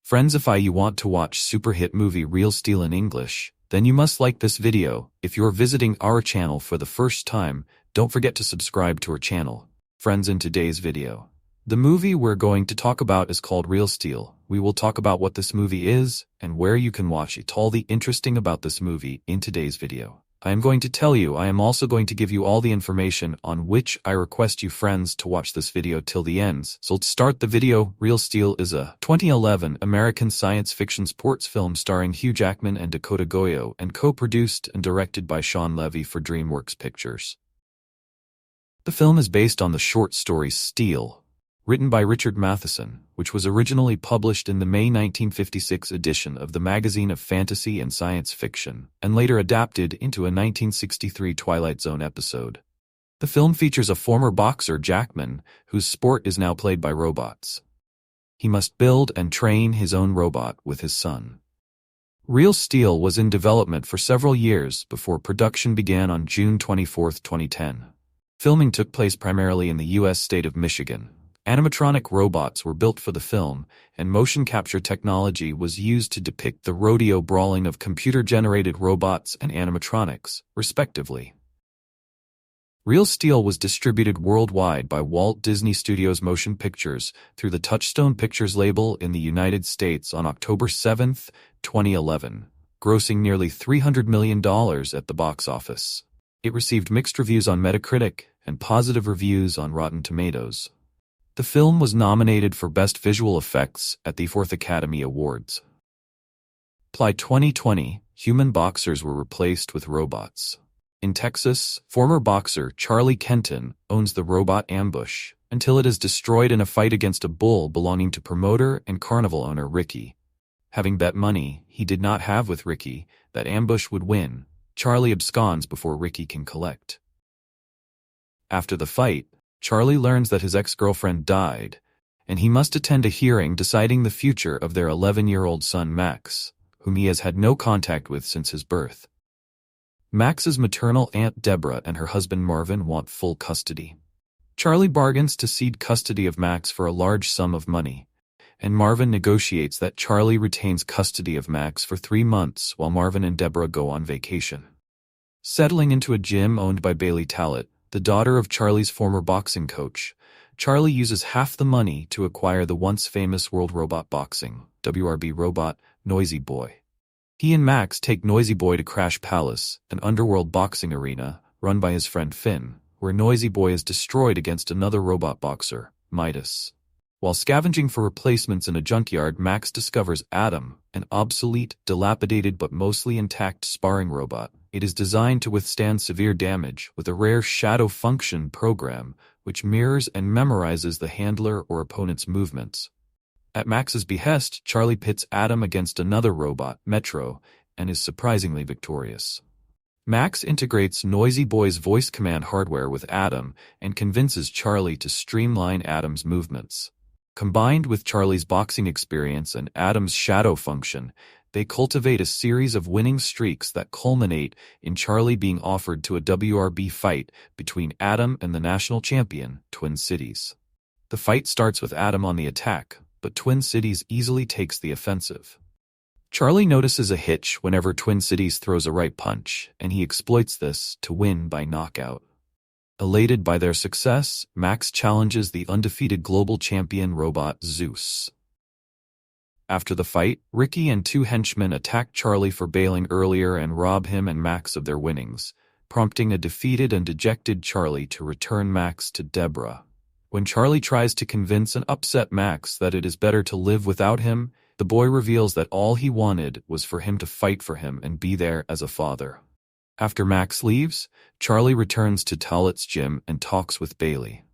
Friends, if you want to watch super hit movie Real Steel in English, then you must like this video. If you're visiting our channel for the first time, don't forget to subscribe to our channel. Friends, in today's video, the movie we're going to talk about is called Real Steel. We will talk about what this movie is and where you can watch it. All the interesting about this movie in today's video. I am going to tell you. I am also going to give you all the information on which I request you friends to watch this video till the end. So let's start the video. Real Steel is a 2011 American science fiction sports film starring Hugh Jackman and Dakota Goyo and co-produced and directed by Sean Levy for Dreamworks Pictures. The film is based on the short story Steel, written by Richard Matheson, which was originally published in the May 1956 edition of the Magazine of Fantasy and Science Fiction, and later adapted into a 1963 Twilight Zone episode. The film features a former boxer, Jackman, whose sport is now played by robots. He must build and train his own robot with his son. Real Steel was in development for several years before production began on June 24, 2010. Filming took place primarily in the U.S. state of Michigan. Animatronic robots were built for the film, and motion capture technology was used to depict the rodeo brawling of computer-generated robots and animatronics, respectively. Real Steel was distributed worldwide by Walt Disney Studios Motion Pictures through the Touchstone Pictures label in the United States on October 7, 2011, grossing nearly $300 million at the box office. It received mixed reviews on Metacritic and positive reviews on Rotten Tomatoes. The film was nominated for Best Visual Effects at the 4th Academy Awards. July 2020, human boxers were replaced with robots. In Texas, former boxer Charlie Kenton owns the robot Ambush until it is destroyed in a fight against a bull belonging to promoter and carnival owner Ricky. Having bet money he did not have with Ricky that Ambush would win, Charlie absconds before Ricky can collect. After the fight, Charlie learns that his ex-girlfriend died, and he must attend a hearing deciding the future of their 11-year-old son Max, whom he has had no contact with since his birth. Max's maternal aunt Deborah and her husband Marvin want full custody. Charlie bargains to cede custody of Max for a large sum of money, and Marvin negotiates that Charlie retains custody of Max for 3 months while Marvin and Deborah go on vacation. Settling into a gym owned by Bailey Talbot, the daughter of Charlie's former boxing coach, Charlie uses half the money to acquire the once famous World Robot Boxing (WRB) robot, Noisy Boy. He and Max take Noisy Boy to Crash Palace, an underworld boxing arena run by his friend Finn, where Noisy Boy is destroyed against another robot boxer, Midas. While scavenging for replacements in a junkyard, Max discovers Adam, an obsolete, dilapidated but mostly intact sparring robot. It is designed to withstand severe damage with a rare shadow function program which mirrors and memorizes the handler or opponent's movements. At Max's behest, Charlie pits Adam against another robot, Metro, and is surprisingly victorious. Max integrates Noisy Boy's voice command hardware with Adam and convinces Charlie to streamline Adam's movements. Combined with Charlie's boxing experience and Adam's shadow function, they cultivate a series of winning streaks that culminate in Charlie being offered to a WRB fight between Adam and the national champion, Twin Cities. The fight starts with Adam on the attack, but Twin Cities easily takes the offensive. Charlie notices a hitch whenever Twin Cities throws a right punch, and he exploits this to win by knockout. Elated by their success, Max challenges the undefeated global champion robot Zeus. After the fight, Ricky and 2 henchmen attack Charlie for bailing earlier and rob him and Max of their winnings, prompting a defeated and dejected Charlie to return Max to Deborah. When Charlie tries to convince and upset Max that it is better to live without him, the boy reveals that all he wanted was for him to fight for him and be there as a father. After Max leaves, Charlie returns to Talbot's gym and talks with Bailey.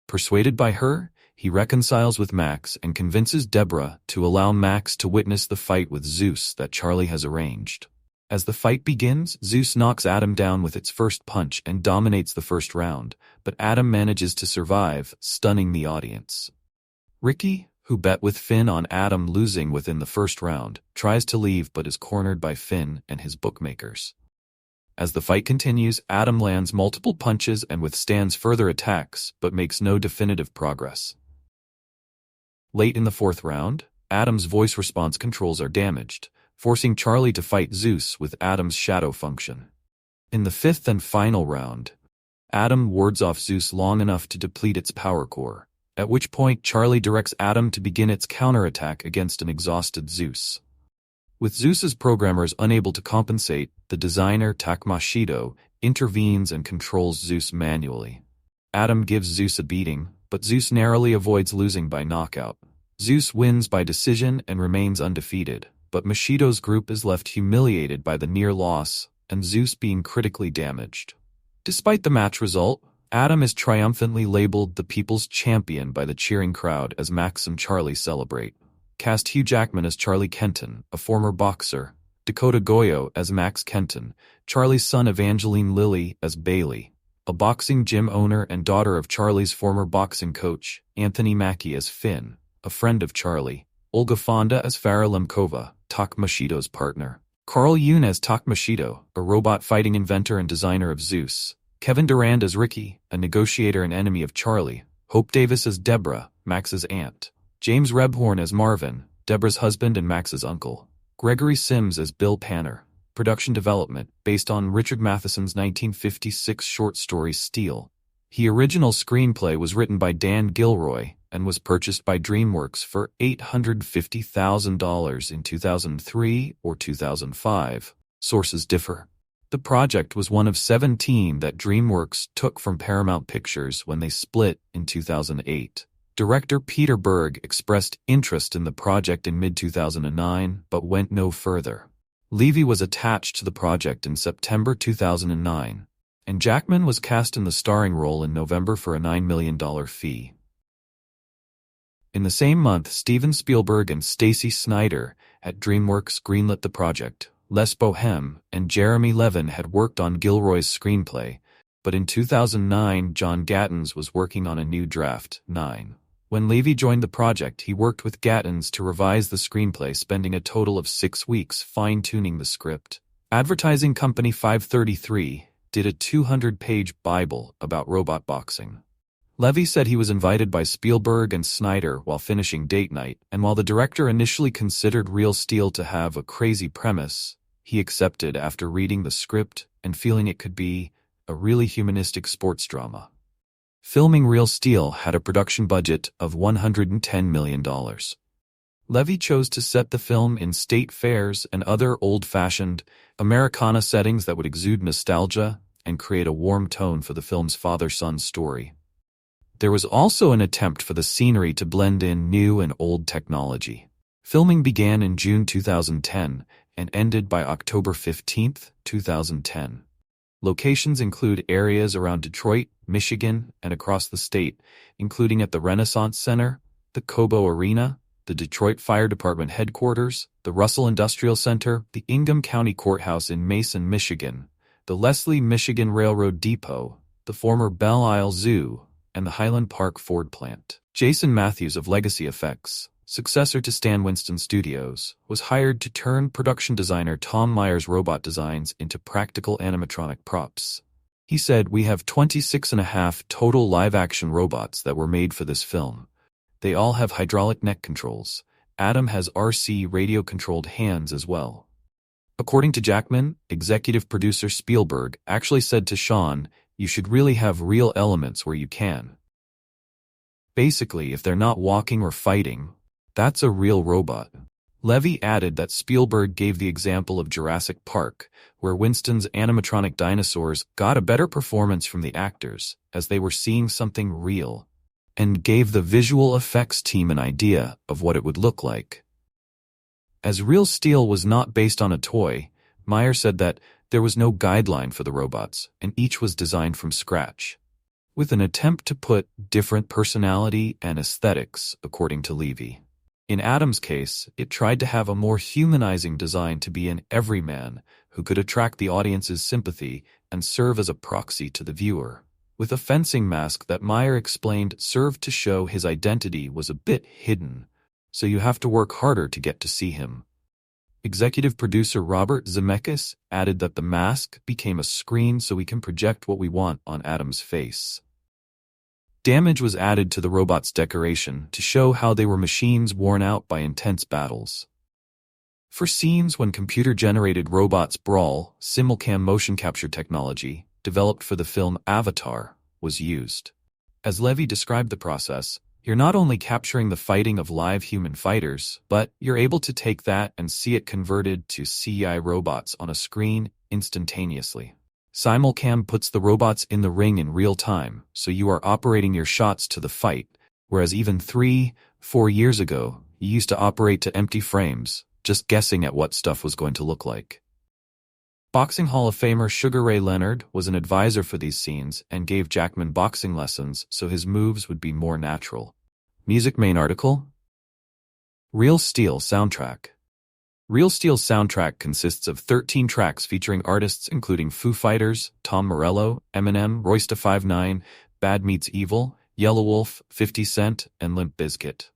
Persuaded by her, he reconciles with Max and convinces Deborah to allow Max to witness the fight with Zeus that Charlie has arranged. As the fight begins, Zeus knocks Adam down with its first punch and dominates the first round, but Adam manages to survive, stunning the audience. Ricky, who bet with Finn on Adam losing within the first round, tries to leave but is cornered by Finn and his bookmakers. As the fight continues, Adam lands multiple punches and withstands further attacks, but makes no definitive progress. Late in the 4th round, Adam's voice response controls are damaged, forcing Charlie to fight Zeus with Adam's shadow function. In the fifth and final round, Adam wards off Zeus long enough to deplete its power core, at which point Charlie directs Adam to begin its counterattack against an exhausted Zeus. With Zeus's programmers unable to compensate, the designer Takmashido intervenes and controls Zeus manually. Adam gives Zeus a beating, but Zeus narrowly avoids losing by knockout. Zeus wins by decision and remains undefeated, but Mashido's group is left humiliated by the near loss and Zeus being critically damaged. Despite the match result, Adam is triumphantly labeled the people's champion by the cheering crowd as Max and Charlie celebrate. Cast Hugh Jackman as Charlie Kenton, a former boxer, Dakota Goyo as Max Kenton, Charlie's son Evangeline Lilly as Bailey, a boxing gym owner and daughter of Charlie's former boxing coach, Anthony Mackie as Finn, a friend of Charlie, Olga Fonda as Farah Lemkova, Takmashido's partner, Carl Yoon as Takmashido, a robot fighting inventor and designer of Zeus, Kevin Durand as Ricky, a negotiator and enemy of Charlie, Hope Davis as Deborah, Max's aunt, James Rebhorn as Marvin, Deborah's husband and Max's uncle, Gregory Sims as Bill Panner. Production development, based on Richard Matheson's 1956 short story Steel. The original screenplay was written by Dan Gilroy and was purchased by Dreamworks for $850,000 in 2003 or 2005. Sources differ. The project was one of 17 that Dreamworks took from Paramount Pictures when they split in 2008. Director Peter Berg expressed interest in the project in mid-2009 but went no further. Levy was attached to the project in September 2009, and Jackman was cast in the starring role in November for a $9 million fee. In the same month, Steven Spielberg and Stacy Snyder at DreamWorks greenlit the project. Les Boheme and Jeremy Levin had worked on Gilroy's screenplay, but in 2009 John Gattens was working on a new draft, 9. When Levy joined the project, he worked with Gattens to revise the screenplay, spending a total of 6 weeks fine-tuning the script. Advertising company 533 did a 200-page Bible about robot boxing. Levy said he was invited by Spielberg and Snyder while finishing Date Night, and while the director initially considered Real Steel to have a crazy premise, he accepted after reading the script and feeling it could be a really humanistic sports drama. Filming Real Steel had a production budget of $110 million. Levy chose to set the film in state fairs and other old-fashioned Americana settings that would exude nostalgia and create a warm tone for the film's father-son story. There was also an attempt for the scenery to blend in new and old technology. Filming began in June 2010 and ended by October 15, 2010. Locations include areas around Detroit, Michigan, and across the state, including at the Renaissance Center, the Cobo Arena, the Detroit Fire Department headquarters, the Russell Industrial Center, the Ingham County Courthouse in Mason, Michigan, the Leslie, Michigan Railroad Depot, the former Belle Isle Zoo, and the Highland Park Ford plant. Jason Matthews of Legacy Effects, successor to Stan Winston Studios, was hired to turn production designer Tom Meyer's robot designs into practical animatronic props. He said, "We have 26.5 total live-action robots that were made for this film. They all have hydraulic neck controls. Adam has RC radio-controlled hands as well." According to Jackman, executive producer Spielberg actually said to Sean, "You should really have real elements where you can. Basically, if they're not walking or fighting, that's a real robot." Levy added that Spielberg gave the example of Jurassic Park, where Winston's animatronic dinosaurs got a better performance from the actors, as they were seeing something real, and gave the visual effects team an idea of what it would look like. As Real Steel was not based on a toy, Meyer said that there was no guideline for the robots, and each was designed from scratch, with an attempt to put different personality and aesthetics, according to Levy. In Adam's case, it tried to have a more humanizing design to be an everyman who could attract the audience's sympathy and serve as a proxy to the viewer, with a fencing mask that Meyer explained served to show his identity was a bit hidden, so you have to work harder to get to see him. Executive producer Robert Zemeckis added that the mask became a screen so we can project what we want on Adam's face. Damage was added to the robots' decoration to show how they were machines worn out by intense battles. For scenes when computer-generated robots brawl, simulcam motion capture technology, developed for the film Avatar, was used. As Levy described the process, you're not only capturing the fighting of live human fighters, but you're able to take that and see it converted to CGI robots on a screen instantaneously. Simulcam puts the robots in the ring in real time, so you are operating your shots to the fight, whereas even 3-4 years ago, you used to operate to empty frames, just guessing at what stuff was going to look like. Boxing Hall of Famer Sugar Ray Leonard was an advisor for these scenes and gave Jackman boxing lessons so his moves would be more natural. Music main article. Real Steel soundtrack. Real Steel's soundtrack consists of 13 tracks featuring artists including Foo Fighters, Tom Morello, Eminem, Royce da 5'9", Bad Meets Evil, Yelawolf, 50 Cent, and Limp Bizkit.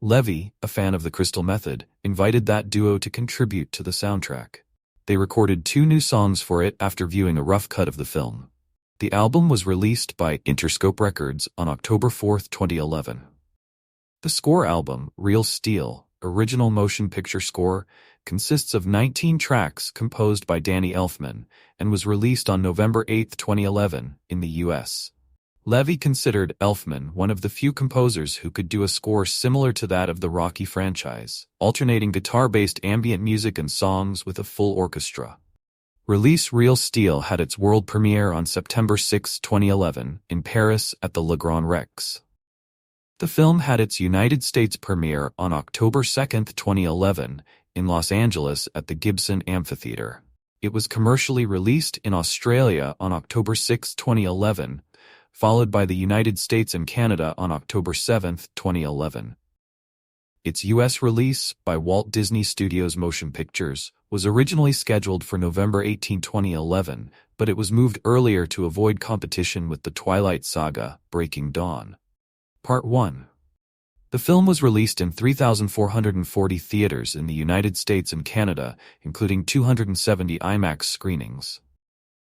Levy, a fan of the Crystal Method, invited that duo to contribute to the soundtrack. They recorded 2 new songs for it after viewing a rough cut of the film. The album was released by Interscope Records on October 4, 2011. The score album, Real Steel, original motion picture score, consists of 19 tracks composed by Danny Elfman and was released on November 8, 2011, in the U.S. Levy considered Elfman one of the few composers who could do a score similar to that of the Rocky franchise, alternating guitar-based ambient music and songs with a full orchestra. Release Real Steel had its world premiere on September 6, 2011, in Paris at the Le Grand Rex. The film had its United States premiere on October 2, 2011, in Los Angeles at the Gibson Amphitheatre. It was commercially released in Australia on October 6, 2011, followed by the United States and Canada on October 7, 2011. Its U.S. release, by Walt Disney Studios Motion Pictures, was originally scheduled for November 18, 2011, but it was moved earlier to avoid competition with the Twilight Saga, Breaking Dawn. Part 1. The film was released in 3,440 theaters in the United States and Canada, including 270 IMAX screenings.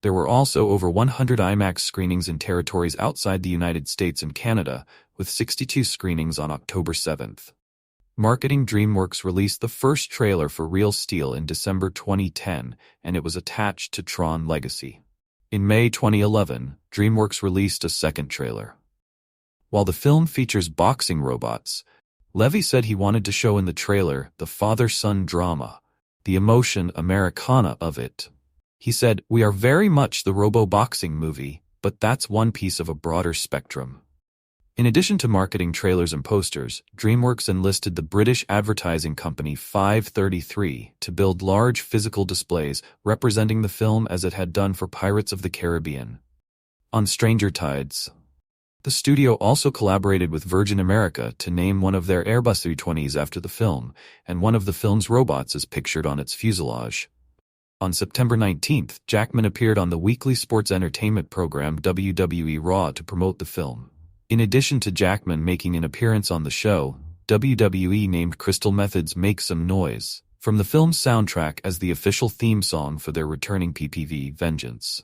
There were also over 100 IMAX screenings in territories outside the United States and Canada, with 62 screenings on October 7th. Marketing Dreamworks released the first trailer for Real Steel in December 2010, and it was attached to Tron Legacy. In May 2011, Dreamworks released a second trailer. While the film features boxing robots, Levy said he wanted to show in the trailer the father-son drama, the emotion Americana of it. He said, "We are very much the robo-boxing movie, but that's one piece of a broader spectrum." In addition to marketing trailers and posters, Dreamworks enlisted the British advertising company 533 to build large physical displays representing the film as it had done for Pirates of the Caribbean. On Stranger Tides, the studio also collaborated with Virgin America to name one of their Airbus A320s after the film, and one of the film's robots is pictured on its fuselage. On September 19th, Jackman appeared on the weekly sports entertainment program WWE Raw to promote the film. In addition to Jackman making an appearance on the show, WWE named Crystal Method's Make Some Noise from the film's soundtrack as the official theme song for their returning PPV, Vengeance.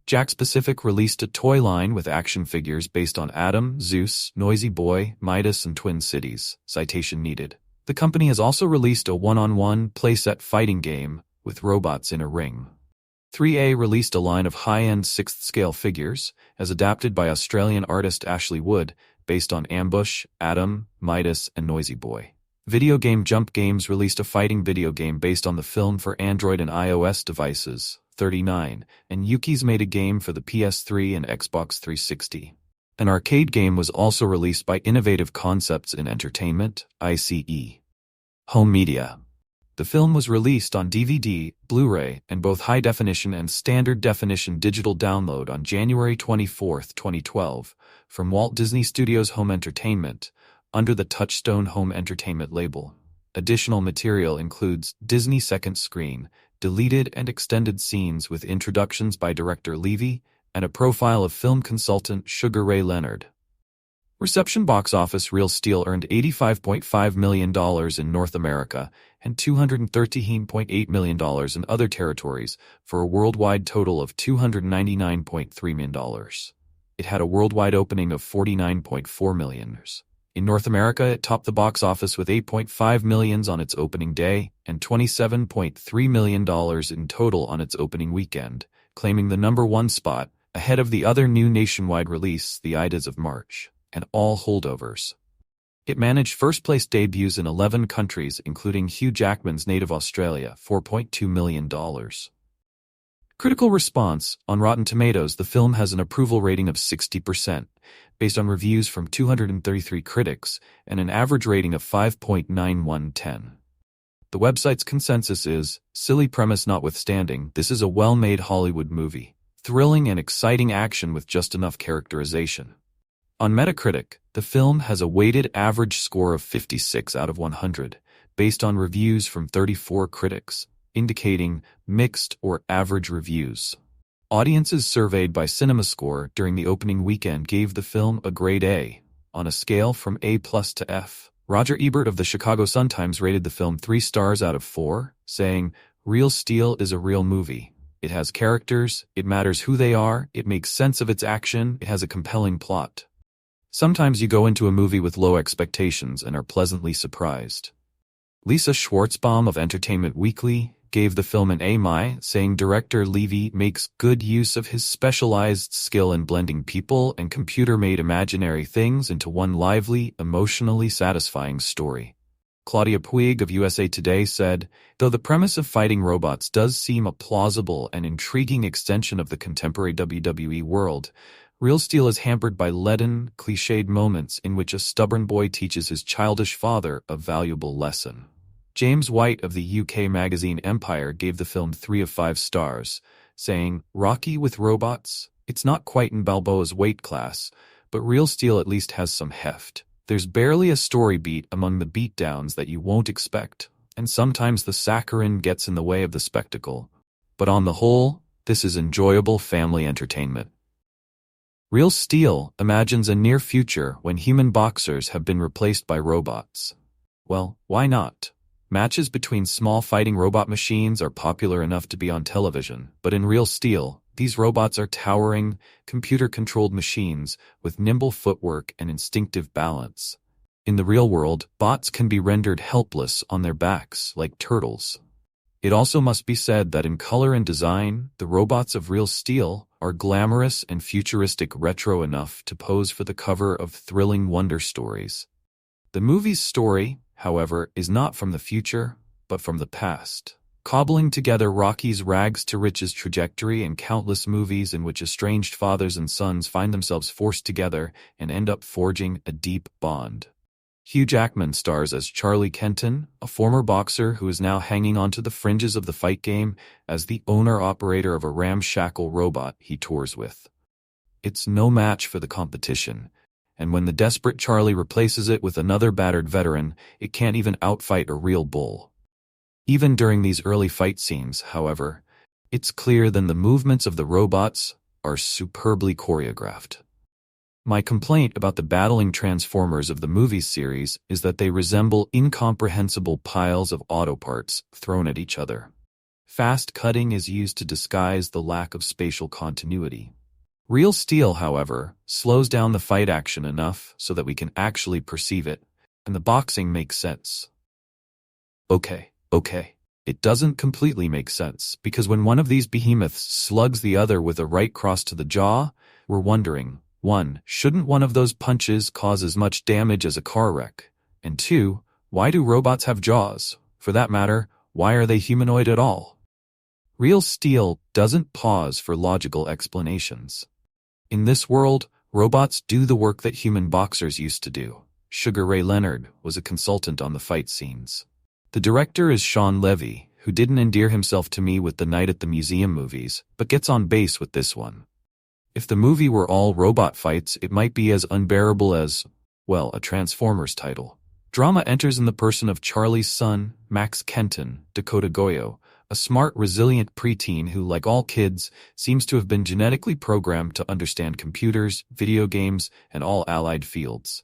Jakks Pacific released a toy line with action figures based on Adam, Zeus, Noisy Boy, Midas, and Twin Cities. Citation needed. The company has also released a one-on-one playset fighting game with robots in a ring. 3A released a line of high-end 6th scale figures, as adapted by Australian artist Ashley Wood, based on Ambush, Adam, Midas, and Noisy Boy. Video game Jump Games released a fighting video game based on the film for Android and iOS devices, 39, and Yuki's made a game for the PS3 and Xbox 360. An arcade game was also released by Innovative Concepts in Entertainment, ICE. Home Media. The film was released on DVD, Blu-ray, and both high-definition and standard-definition digital download on January 24, 2012, from Walt Disney Studios Home Entertainment, under the Touchstone Home Entertainment label. Additional material includes Disney Second Screen, deleted and extended scenes with introductions by director Levy, and a profile of film consultant Sugar Ray Leonard. Reception box office Real Steel earned $85.5 million in North America and $213.8 million in other territories for a worldwide total of $299.3 million. It had a worldwide opening of $49.4 million. In North America, it topped the box office with $8.5 million on its opening day and $27.3 million in total on its opening weekend, claiming the #1 spot, ahead of the other new nationwide release, The Ides of March, and all holdovers. It managed first-place debuts in 11 countries, including Hugh Jackman's native Australia, $4.2 million. Critical response. On Rotten Tomatoes, the film has an approval rating of 60%, based on reviews from 233 critics, and an average rating of 5.91/10. The website's consensus is, silly premise notwithstanding, this is a well-made Hollywood movie. Thrilling and exciting action with just enough characterization. On Metacritic, the film has a weighted average score of 56 out of 100, based on reviews from 34 critics, indicating mixed or average reviews. Audiences surveyed by CinemaScore during the opening weekend gave the film a grade A, on a scale from A+ to F. Roger Ebert of the Chicago Sun-Times rated the film 3 stars out of 4, saying, "Real Steel is a real movie. It has characters, it matters who they are, it makes sense of its action, it has a compelling plot." Sometimes you go into a movie with low expectations and are pleasantly surprised. Lisa Schwartzbaum of Entertainment Weekly gave the film an A-, saying director Levy makes good use of his specialized skill in blending people and computer-made imaginary things into one lively, emotionally satisfying story. Claudia Puig of USA Today said, though the premise of fighting robots does seem a plausible and intriguing extension of the contemporary WWE world, Real Steel is hampered by leaden, cliched moments in which a stubborn boy teaches his childish father a valuable lesson. James White of the UK magazine Empire gave the film 3 of 5 stars, saying, "Rocky with robots? It's not quite in Balboa's weight class, but Real Steel at least has some heft. There's barely a story beat among the beatdowns that you won't expect, and sometimes the saccharine gets in the way of the spectacle. But on the whole, this is enjoyable family entertainment." Real Steel imagines a near future when human boxers have been replaced by robots. Well, why not? Matches between small fighting robot machines are popular enough to be on television, but in Real Steel, these robots are towering, computer-controlled machines with nimble footwork and instinctive balance. In the real world, bots can be rendered helpless on their backs like turtles. It also must be said that in color and design, the robots of Real Steel are glamorous and futuristic retro enough to pose for the cover of thrilling wonder stories. The movie's story, however, is not from the future, but from the past, cobbling together Rocky's rags-to-riches trajectory and countless movies in which estranged fathers and sons find themselves forced together and end up forging a deep bond. Hugh Jackman stars as Charlie Kenton, a former boxer who is now hanging onto the fringes of the fight game as the owner-operator of a ramshackle robot he tours with. It's no match for the competition, and when the desperate Charlie replaces it with another battered veteran, it can't even outfight a real bull. Even during these early fight scenes, however, it's clear that the movements of the robots are superbly choreographed. My complaint about the battling Transformers of the movie series is that they resemble incomprehensible piles of auto parts thrown at each other. Fast cutting is used to disguise the lack of spatial continuity. Real Steel, however, slows down the fight action enough so that we can actually perceive it, and the boxing makes sense. Okay. It doesn't completely make sense, because when one of these behemoths slugs the other with a right cross to the jaw, we're wondering, 1. Shouldn't one of those punches cause as much damage as a car wreck? And 2. Why do robots have jaws? For that matter, why are they humanoid at all? Real Steel doesn't pause for logical explanations. In this world, robots do the work that human boxers used to do. Sugar Ray Leonard was a consultant on the fight scenes. The director is Sean Levy, who didn't endear himself to me with the Night at the Museum movies, but gets on base with this one. If the movie were all robot fights, it might be as unbearable as, well, a Transformers title. Drama enters in the person of Charlie's son, Max Kenton, Dakota Goyo, a smart, resilient preteen who, like all kids, seems to have been genetically programmed to understand computers, video games, and all allied fields.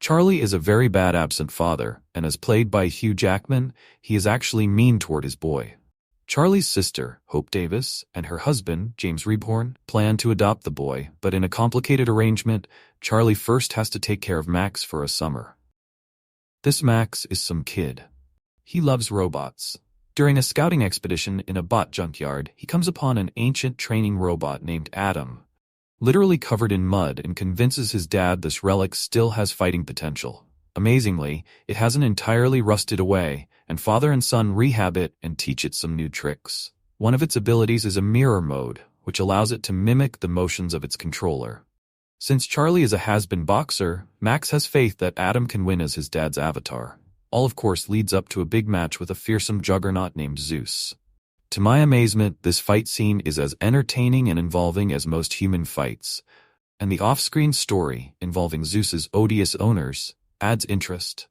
Charlie is a very bad absent father, and as played by Hugh Jackman, he is actually mean toward his boy. Charlie's sister, Hope Davis, and her husband, James Reborn, plan to adopt the boy, but in a complicated arrangement, Charlie first has to take care of Max for a summer. This Max is some kid. He loves robots. During a scouting expedition in a bot junkyard, he comes upon an ancient training robot named Adam, literally covered in mud, and convinces his dad this relic still has fighting potential. Amazingly, it hasn't entirely rusted away, and father and son rehab it and teach it some new tricks. One of its abilities is a mirror mode, which allows it to mimic the motions of its controller. Since Charlie is a has-been boxer, Max has faith that Adam can win as his dad's avatar. All, of course, leads up to a big match with a fearsome juggernaut named Zeus. To my amazement, this fight scene is as entertaining and involving as most human fights, and the off-screen story, involving Zeus's odious owners, adds interest.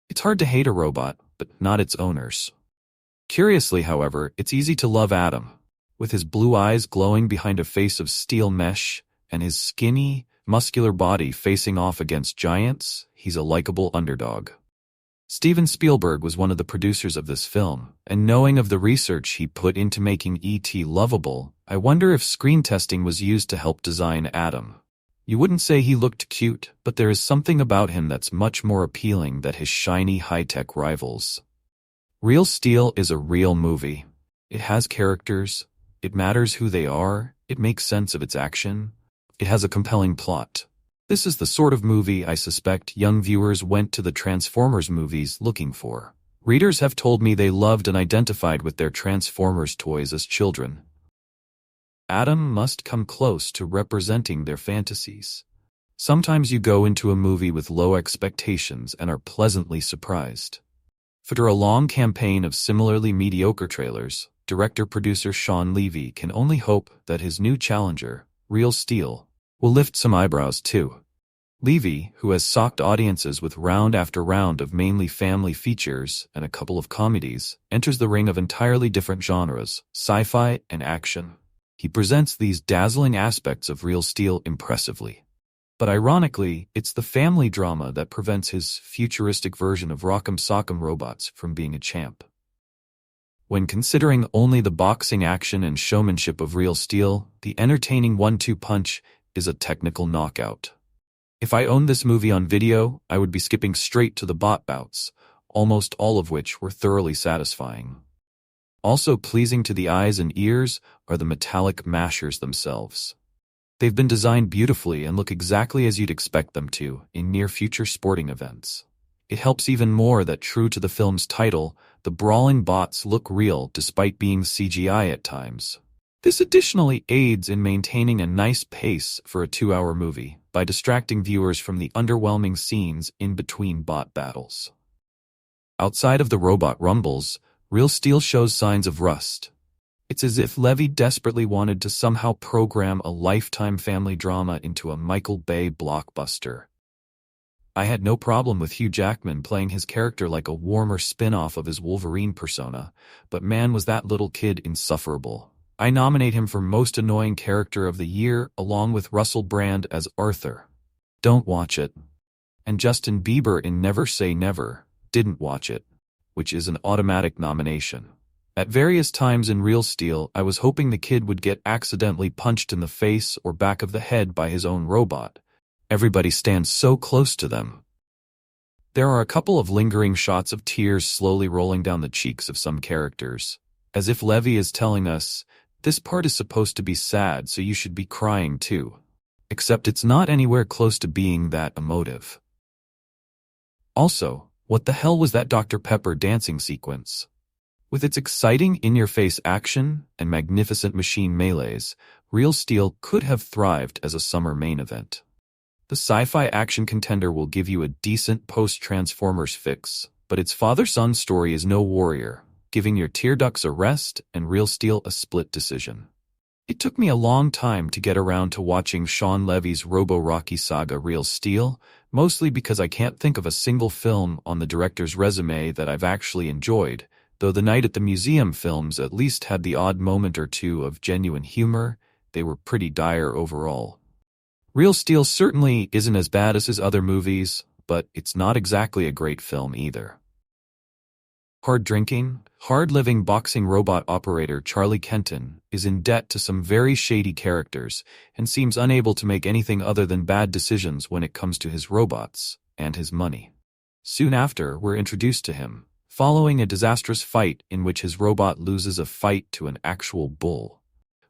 It's hard to hate a robot, but not its owners. Curiously, however, it's easy to love Adam. With his blue eyes glowing behind a face of steel mesh, and his skinny, muscular body facing off against giants, he's a likable underdog. Steven Spielberg was one of the producers of this film, and knowing of the research he put into making E.T. lovable, I wonder if screen testing was used to help design Adam. You wouldn't say he looked cute, but there is something about him that's much more appealing than his shiny high-tech rivals. Real Steel is a real movie. It has characters, it matters who they are, it makes sense of its action, it has a compelling plot. This is the sort of movie I suspect young viewers went to the Transformers movies looking for. Readers have told me they loved and identified with their Transformers toys as children. Adam must come close to representing their fantasies. Sometimes you go into a movie with low expectations and are pleasantly surprised. After a long campaign of similarly mediocre trailers, director-producer Sean Levy can only hope that his new challenger, Real Steel, will lift some eyebrows too. Levy, who has socked audiences with round after round of mainly family features and a couple of comedies, enters the ring of entirely different genres, sci-fi and action. He presents these dazzling aspects of Real Steel impressively. But ironically, it's the family drama that prevents his futuristic version of Rock'em Sock'em Robots from being a champ. When considering only the boxing action and showmanship of Real Steel, the entertaining 1-2 punch is a technical knockout. If I owned this movie on video, I would be skipping straight to the bot bouts, almost all of which were thoroughly satisfying. Also pleasing to the eyes and ears are the metallic mashers themselves. They've been designed beautifully and look exactly as you'd expect them to in near-future sporting events. It helps even more that, true to the film's title, the brawling bots look real despite being CGI at times. This additionally aids in maintaining a nice pace for a 2-hour movie by distracting viewers from the underwhelming scenes in between bot battles. Outside of the robot rumbles, Real Steel shows signs of rust. It's as if Levy desperately wanted to somehow program a Lifetime family drama into a Michael Bay blockbuster. I had no problem with Hugh Jackman playing his character like a warmer spin-off of his Wolverine persona, but man was that little kid insufferable. I nominate him for Most Annoying Character of the Year along with Russell Brand as Arthur. Don't watch it. And Justin Bieber in Never Say Never didn't watch it, which is an automatic nomination. At various times in Real Steel, I was hoping the kid would get accidentally punched in the face or back of the head by his own robot. Everybody stands so close to them. There are a couple of lingering shots of tears slowly rolling down the cheeks of some characters, as if Levy is telling us, this part is supposed to be sad, so you should be crying too. Except it's not anywhere close to being that emotive. Also, what the hell was that Dr. Pepper dancing sequence? With its exciting in-your-face action and magnificent machine melees, Real Steel could have thrived as a summer main event. The sci-fi action contender will give you a decent post-Transformers fix, but its father-son story is no Warrior, giving your tear ducts a rest and Real Steel a split decision. It took me a long time to get around to watching Sean Levy's Robo-Rocky saga Real Steel, mostly because I can't think of a single film on the director's resume that I've actually enjoyed, though the Night at the Museum films at least had the odd moment or two of genuine humor. They were pretty dire overall. Real Steel certainly isn't as bad as his other movies, but it's not exactly a great film either. Hard-drinking, hard-living boxing robot operator Charlie Kenton is in debt to some very shady characters and seems unable to make anything other than bad decisions when it comes to his robots and his money. Soon after, we're introduced to him, following a disastrous fight in which his robot loses a fight to an actual bull,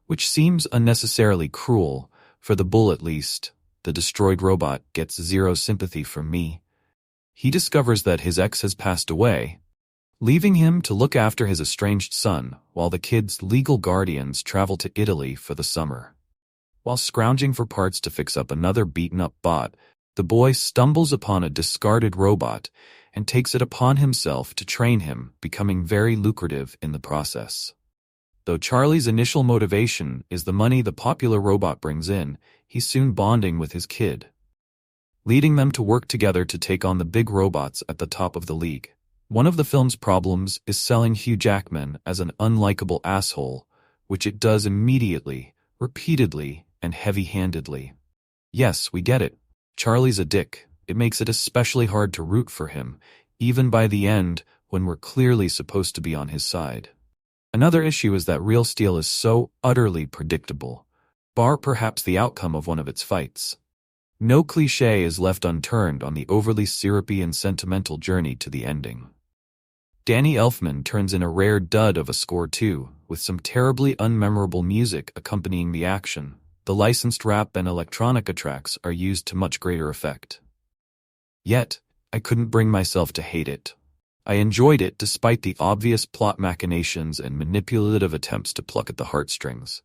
which seems unnecessarily cruel. For the bull at least, the destroyed robot gets zero sympathy from me. He discovers that his ex has passed away, leaving him to look after his estranged son while the kid's legal guardians travel to Italy for the summer. While scrounging for parts to fix up another beaten-up bot, the boy stumbles upon a discarded robot and takes it upon himself to train him, becoming very lucrative in the process. Though Charlie's initial motivation is the money the popular robot brings in, he's soon bonding with his kid, leading them to work together to take on the big robots at the top of the league. One of the film's problems is selling Hugh Jackman as an unlikable asshole, which it does immediately, repeatedly, and heavy-handedly. Yes, we get it. Charlie's a dick. It makes it especially hard to root for him, even by the end when we're clearly supposed to be on his side. Another issue is that Real Steel is so utterly predictable, bar perhaps the outcome of one of its fights. No cliché is left unturned on the overly syrupy and sentimental journey to the ending. Danny Elfman turns in a rare dud of a score too, with some terribly unmemorable music accompanying the action. The licensed rap and electronica tracks are used to much greater effect. Yet, I couldn't bring myself to hate it. I enjoyed it despite the obvious plot machinations and manipulative attempts to pluck at the heartstrings.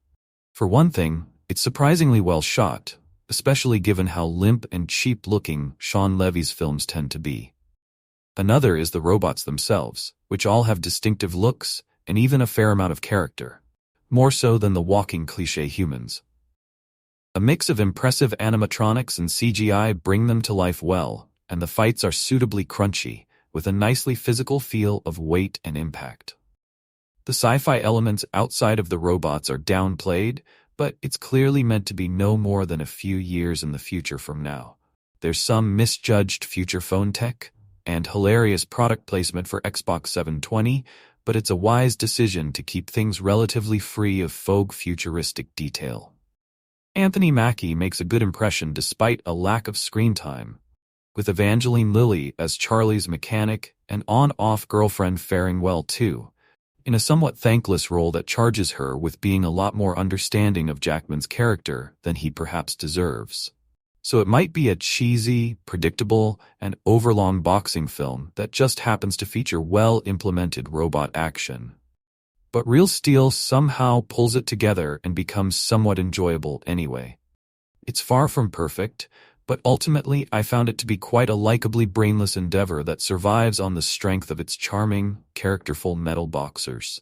For one thing, it's surprisingly well shot, especially given how limp and cheap-looking Sean Levy's films tend to be. Another is the robots themselves, which all have distinctive looks and even a fair amount of character, more so than the walking cliché humans. A mix of impressive animatronics and CGI bring them to life well, and the fights are suitably crunchy, with a nicely physical feel of weight and impact. The sci-fi elements outside of the robots are downplayed, but it's clearly meant to be no more than a few years in the future from now. There's some misjudged future phone tech and hilarious product placement for Xbox 720, but it's a wise decision to keep things relatively free of faux futuristic detail. Anthony Mackie makes a good impression despite a lack of screen time, with Evangeline Lilly as Charlie's mechanic and on-off girlfriend faring well too, in a somewhat thankless role that charges her with being a lot more understanding of Jackman's character than he perhaps deserves. So it might be a cheesy, predictable, and overlong boxing film that just happens to feature well-implemented robot action. But Real Steel somehow pulls it together and becomes somewhat enjoyable anyway. It's far from perfect, but ultimately I found it to be quite a likably brainless endeavor that survives on the strength of its charming, characterful metal boxers.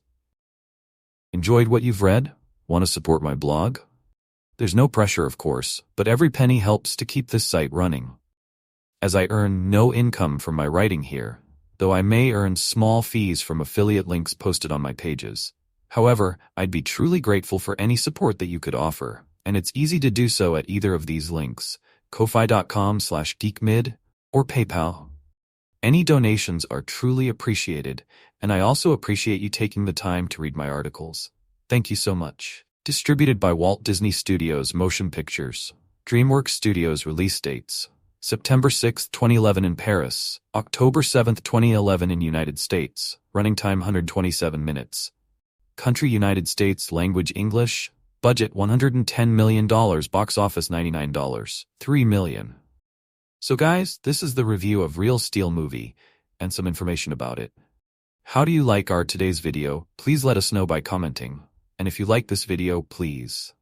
Enjoyed what you've read? Want to support my blog? There's no pressure, of course, but every penny helps to keep this site running. As I earn no income from my writing here, though I may earn small fees from affiliate links posted on my pages. However, I'd be truly grateful for any support that you could offer, and it's easy to do so at either of these links, ko-fi.com/geekmid or PayPal. Any donations are truly appreciated, and I also appreciate you taking the time to read my articles. Thank you so much. Distributed by Walt Disney Studios Motion Pictures. Dreamworks Studios release dates: September 6, 2011 in Paris, October 7, 2011 in United States, running time 127 minutes. Country United States, language English, budget $110 million, box office $99, $3 million. So guys, this is the review of Real Steel movie, and some information about it. How do you like our today's video? Please let us know by commenting. And if you like this video, please